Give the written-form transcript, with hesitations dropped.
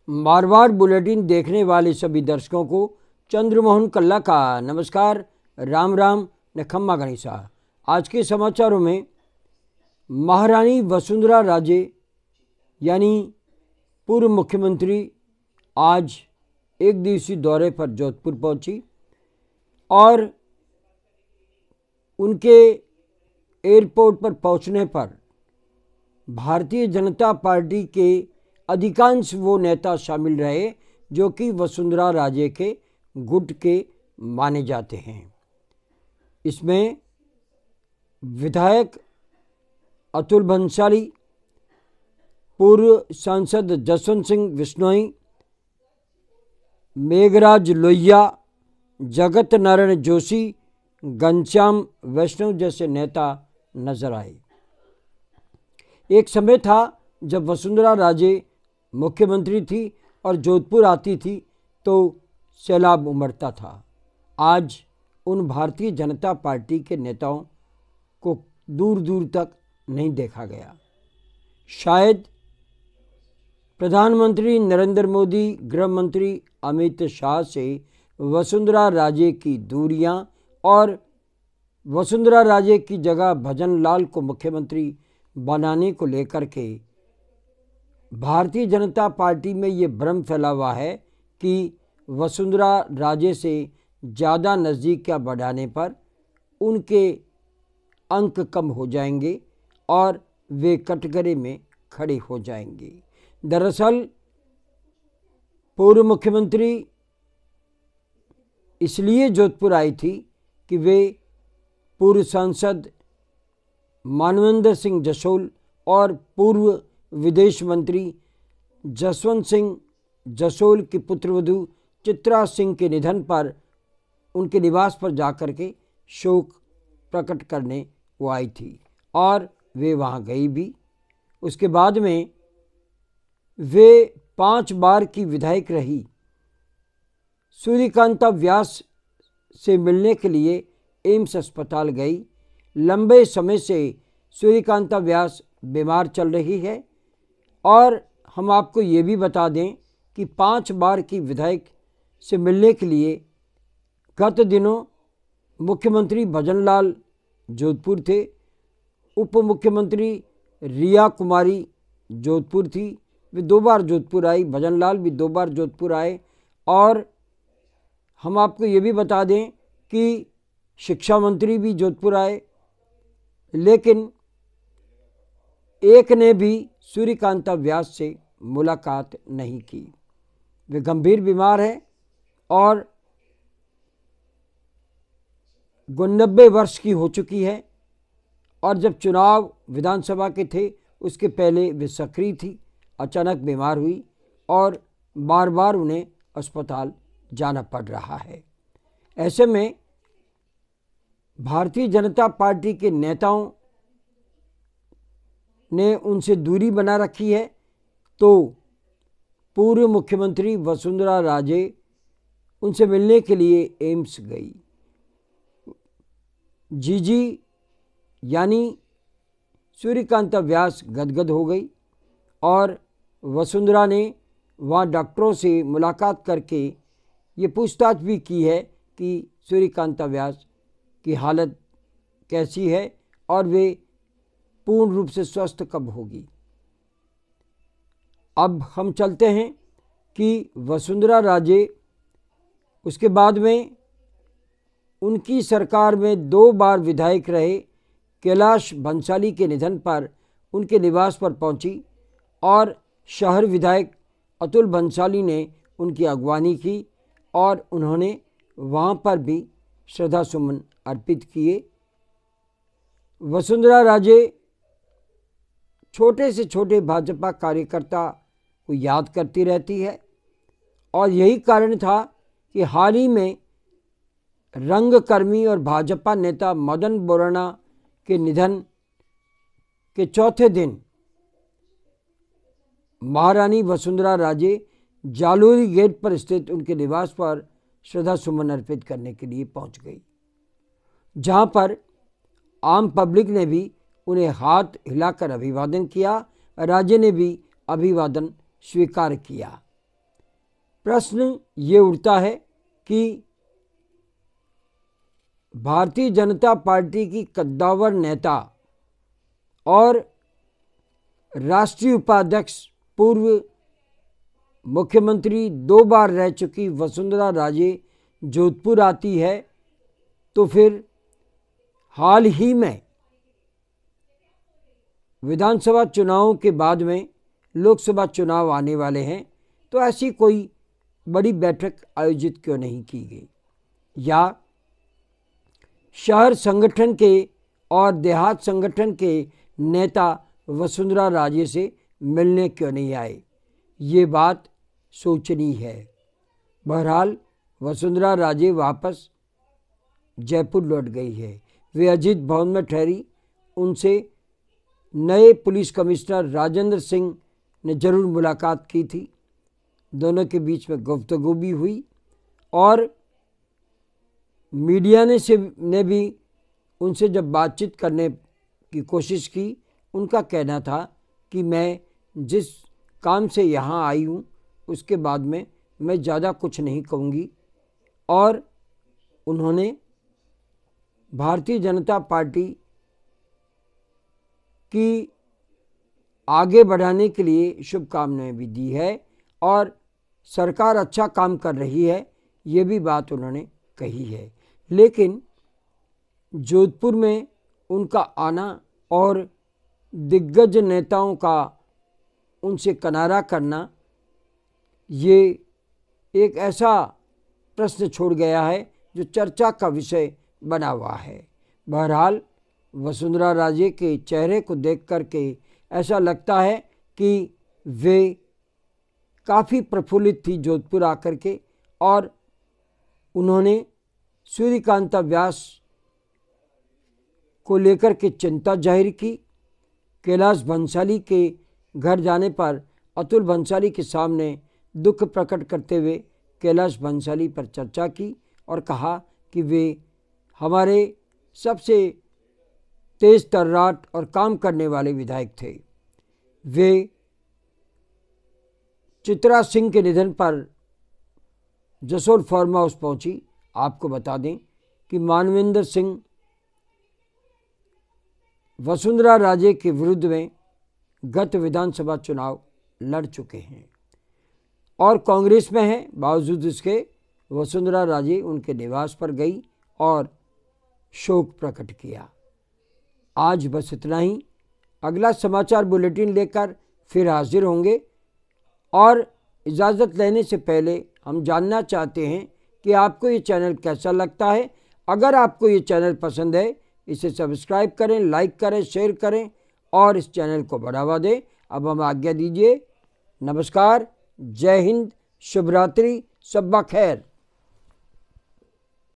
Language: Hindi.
मारवाड़ बुलेटिन देखने वाले सभी दर्शकों को चंद्रमोहन कल्ला का नमस्कार, राम राम न खम्मा गणेशा। आज के समाचारों में महारानी वसुंधरा राजे यानी पूर्व मुख्यमंत्री आज एक दिवसीय दौरे पर जोधपुर पहुंची और उनके एयरपोर्ट पर पहुंचने पर भारतीय जनता पार्टी के अधिकांश वो नेता शामिल रहे जो कि वसुंधरा राजे के गुट के माने जाते हैं। इसमें विधायक अतुल भंसाली, पूर्व सांसद जसवंत सिंह बिश्नोई, मेघराज लोहिया, जगत नारायण जोशी, घनश्याम वैष्णव जैसे नेता नजर आए। एक समय था जब वसुंधरा राजे मुख्यमंत्री थी और जोधपुर आती थी तो सैलाब उमड़ता था। आज उन भारतीय जनता पार्टी के नेताओं को दूर दूर तक नहीं देखा गया। शायद प्रधानमंत्री नरेंद्र मोदी, गृह मंत्री अमित शाह से वसुंधरा राजे की दूरियां और वसुंधरा राजे की जगह भजन लाल को मुख्यमंत्री बनाने को लेकर के भारतीय जनता पार्टी में ये भ्रम फैला हुआ है कि वसुंधरा राजे से ज़्यादा नज़दीकियाँ बढ़ाने पर उनके अंक कम हो जाएंगे और वे कटघरे में खड़े हो जाएंगे। दरअसल पूर्व मुख्यमंत्री इसलिए जोधपुर आई थी कि वे पूर्व सांसद मानवेंद्र सिंह जसोल और पूर्व विदेश मंत्री जसवंत सिंह जसोल की पुत्रवधू चित्रा सिंह के निधन पर उनके निवास पर जाकर के शोक प्रकट करने वो आई थी और वे वहाँ गई भी। उसके बाद में वे 5 बार की विधायक रही। सूर्यकांता व्यास से मिलने के लिए एम्स अस्पताल गई। लंबे समय से सूर्यकांता व्यास बीमार चल रही है और हम आपको ये भी बता दें कि 5 बार की विधायक से मिलने के लिए गत दिनों मुख्यमंत्री भजन लाल जोधपुर थे, उप मुख्यमंत्री रिया कुमारी जोधपुर थी, वे 2 बार जोधपुर आई, भजन लाल भी 2 बार जोधपुर आए। और हम आपको ये भी बता दें कि शिक्षा मंत्री भी जोधपुर आए, लेकिन एक ने भी सूर्यकांता व्यास से मुलाकात नहीं की। वे गंभीर बीमार है और 89 वर्ष की हो चुकी है और जब चुनाव विधानसभा के थे उसके पहले वे सक्रिय थी। अचानक बीमार हुई और बार बार उन्हें अस्पताल जाना पड़ रहा है। ऐसे में भारतीय जनता पार्टी के नेताओं ने उनसे दूरी बना रखी है, तो पूर्व मुख्यमंत्री वसुंधरा राजे उनसे मिलने के लिए एम्स गई। जीजी यानी सूर्यकांता व्यास गदगद हो गई और वसुंधरा ने वहाँ डॉक्टरों से मुलाकात करके ये पूछताछ भी की है कि सूर्यकांता व्यास की हालत कैसी है और वे पूर्ण रूप से स्वस्थ कब होगी। अब हम चलते हैं कि वसुंधरा राजे उसके बाद में उनकी सरकार में 2 बार विधायक रहे कैलाश भंसाली के निधन पर उनके निवास पर पहुंची और शहर विधायक अतुल भंसाली ने उनकी अगवानी की और उन्होंने वहां पर भी श्रद्धा सुमन अर्पित किए। वसुंधरा राजे छोटे से छोटे भाजपा कार्यकर्ता को याद करती रहती है और यही कारण था कि हाल ही में रंगकर्मी और भाजपा नेता मदन बोराना के निधन के चौथे दिन महारानी वसुंधरा राजे जालोरी गेट पर स्थित उनके निवास पर श्रद्धा सुमन अर्पित करने के लिए पहुंच गई, जहां पर आम पब्लिक ने भी उन्हें हाथ हिलाकर अभिवादन किया। राजे ने भी अभिवादन स्वीकार किया। प्रश्न ये उठता है कि भारतीय जनता पार्टी की कद्दावर नेता और राष्ट्रीय उपाध्यक्ष पूर्व मुख्यमंत्री 2 बार रह चुकी वसुंधरा राजे जोधपुर आती है, तो फिर हाल ही में विधानसभा चुनावों के बाद में लोकसभा चुनाव आने वाले हैं, तो ऐसी कोई बड़ी बैठक आयोजित क्यों नहीं की गई, या शहर संगठन के और देहात संगठन के नेता वसुंधरा राजे से मिलने क्यों नहीं आए। ये बात सोचनी है। बहरहाल वसुंधरा राजे वापस जयपुर लौट गई है। वे अजीत भवन में ठहरी। उनसे नए पुलिस कमिश्नर राजेंद्र सिंह ने जरूर मुलाकात की थी। दोनों के बीच में गुफ्तगू भी हुई और मीडिया ने भी उनसे जब बातचीत करने की कोशिश की, उनका कहना था कि मैं जिस काम से यहाँ आई हूँ उसके बाद में मैं ज़्यादा कुछ नहीं कहूँगी, और उन्होंने भारतीय जनता पार्टी की आगे बढ़ाने के लिए शुभकामनाएं भी दी है और सरकार अच्छा काम कर रही है, ये भी बात उन्होंने कही है। लेकिन जोधपुर में उनका आना और दिग्गज नेताओं का उनसे किनारा करना, ये एक ऐसा प्रश्न छोड़ गया है जो चर्चा का विषय बना हुआ है। बहरहाल वसुंधरा राजे के चेहरे को देख कर के ऐसा लगता है कि वे काफ़ी प्रफुल्लित थी जोधपुर आकर के, और उन्होंने सूर्यकांता व्यास को लेकर के चिंता जाहिर की। कैलाश भंसाली के घर जाने पर अतुल भंसाली के सामने दुख प्रकट करते हुए कैलाश भंसाली पर चर्चा की और कहा कि वे हमारे सबसे तेज तर्राट और काम करने वाले विधायक थे। वे चित्रा सिंह के निधन पर जसोल फार्म हाउस पहुंची। आपको बता दें कि मानवेंद्र सिंह वसुंधरा राजे के विरुद्ध में गत विधानसभा चुनाव लड़ चुके हैं और कांग्रेस में हैं। बावजूद इसके वसुंधरा राजे उनके निवास पर गई और शोक प्रकट किया। आज बस इतना ही। अगला समाचार बुलेटिन लेकर फिर हाजिर होंगे, और इजाज़त लेने से पहले हम जानना चाहते हैं कि आपको ये चैनल कैसा लगता है। अगर आपको ये चैनल पसंद है, इसे सब्सक्राइब करें, लाइक करें, शेयर करें और इस चैनल को बढ़ावा दें। अब हम आज्ञा दीजिए। नमस्कार, जय हिंद, शुभ रात्रि, शब्बा खैर।